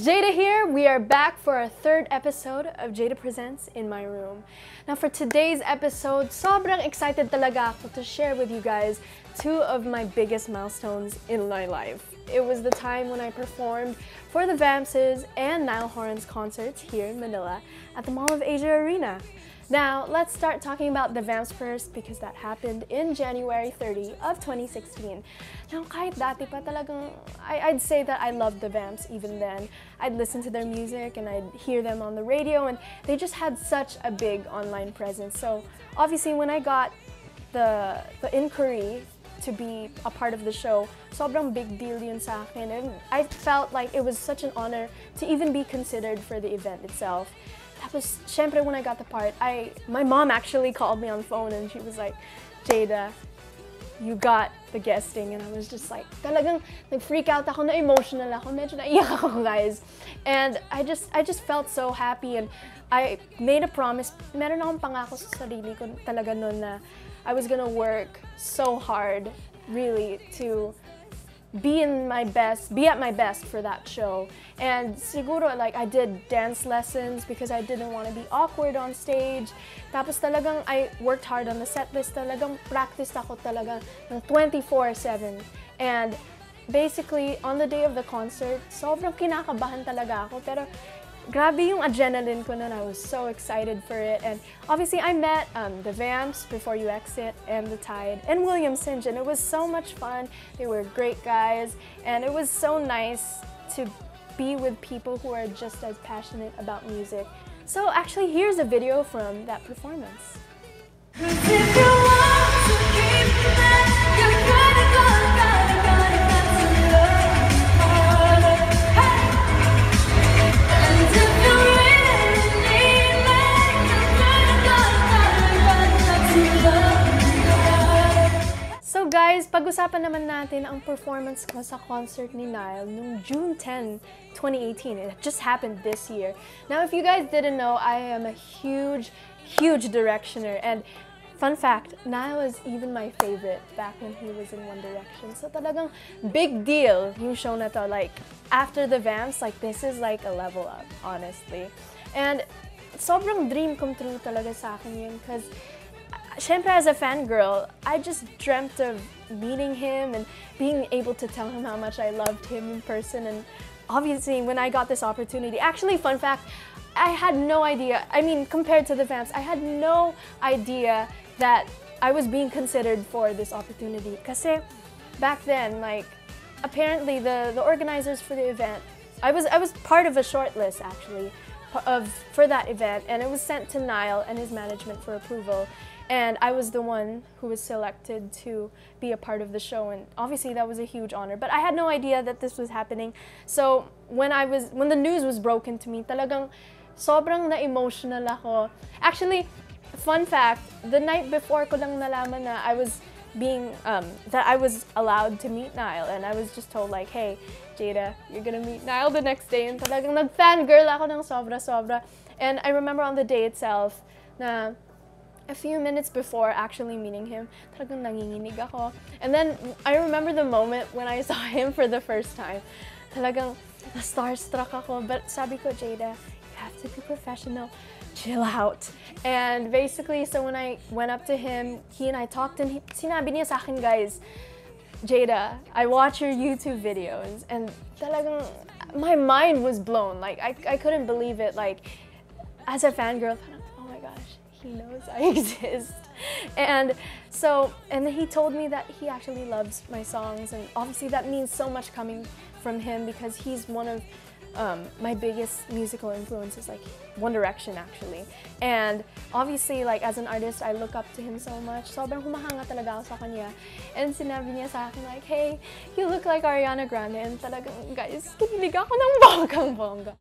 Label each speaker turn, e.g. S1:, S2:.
S1: It's Jayda here. We are back for our third episode of Jayda Presents in My Room. Now for today's episode, sobrang excited talaga ako to share with you guys two of my biggest milestones in my life. It was the time when I performed for the Vamps's and Niall Horan's concerts here in Manila at the Mall of Asia Arena. Now, let's start talking about the Vamps first because that happened in January 30 of 2016. Now, kahit dati pa talagang, I'd say that I loved the Vamps even then. I'd listen to their music and I'd hear them on the radio, and they just had such a big online presence. So, obviously, when I got the inquiry to be a part of the show, sobrang big deal yun sa akin, and I felt like it was such an honor to even be considered for the event itself. Tapos, syempre, when I got the part, my mom actually called me on the phone and she was like, Jayda, you got the guesting. And I was just like, talagang nag-freak out ako, na-emotional ako, medyo naiyak ako, guys. And I just felt so happy, and I made a promise, meron akong pangako sa sarili ko talaga nun na I was gonna work so hard, really, to be at my best for that show. And siguro, like, I did dance lessons because I didn't want to be awkward on stage. Tapos talagang I worked hard on the set list, talagang practice ako talaga ng 24/7. And basically, on the day of the concert, sobrang kinakabahan talaga ako, pero grabe yung adrenaline ko nun. I was so excited for it. And obviously, I met the Vamps, Before You Exit, and The Tide, and William Singe, and it was so much fun. They were great guys, and it was so nice to be with people who are just as passionate about music. So actually, here's a video from that performance. So guys, pag-usapan naman natin ang performance ko sa concert ni Niall noong June 10, 2018. It just happened this year. Now, if you guys didn't know, I am a huge Directioner. And fun fact, Niall was even my favorite back when he was in One Direction. So talagang big deal yung show na to. Like, after the Vamps, like, this is like a level up, honestly. And sobrang dream come true talaga sa akin yun, because syempre, as a fangirl, I just dreamt of meeting him and being able to tell him how much I loved him in person. And obviously, when I got this opportunity, actually, fun fact, I had no idea. I mean, compared to the Vamps, I had no idea that I was being considered for this opportunity. Kasi back then, like, apparently the organizers for the event, I was part of a short list actually for that event, and it was sent to Niall and his management for approval. And I was the one who was selected to be a part of the show, and obviously that was a huge honor. But I had no idea that this was happening. So when the news was broken to me, talagang sobrang na-emotional ako. Actually, fun fact, the night before ko lang nalaman na I was that I was allowed to meet Niall, and I was just told like, hey, Jayda, you're gonna meet Niall the next day. And talagang nag-fangirl ako ng sobra. And I remember on the day itself na a few minutes before actually meeting him, talagang nanginginig ako. And then I remember the moment when I saw him for the first time. Talagang na-starstruck ako. But sabi ko, Jayda, you have to be professional. Chill out. And basically, so when I went up to him, he and I talked, and sinabi niya sa akin, guys, Jayda, I watch your YouTube videos, and talagang my mind was blown. Like, I couldn't believe it. Like, as a fangirl, oh my gosh, he knows I exist. And then he told me that he actually loves my songs, and obviously that means so much coming from him because he's one of my biggest musical influences, like One Direction actually. And obviously, like, as an artist, I look up to him so much. Sobrang humahanga talaga ako sa kanya. And sinabi niya sa akin like, hey, you look like Ariana Grande. And talagang, guys, kinilig ako ng bonggang-bongga.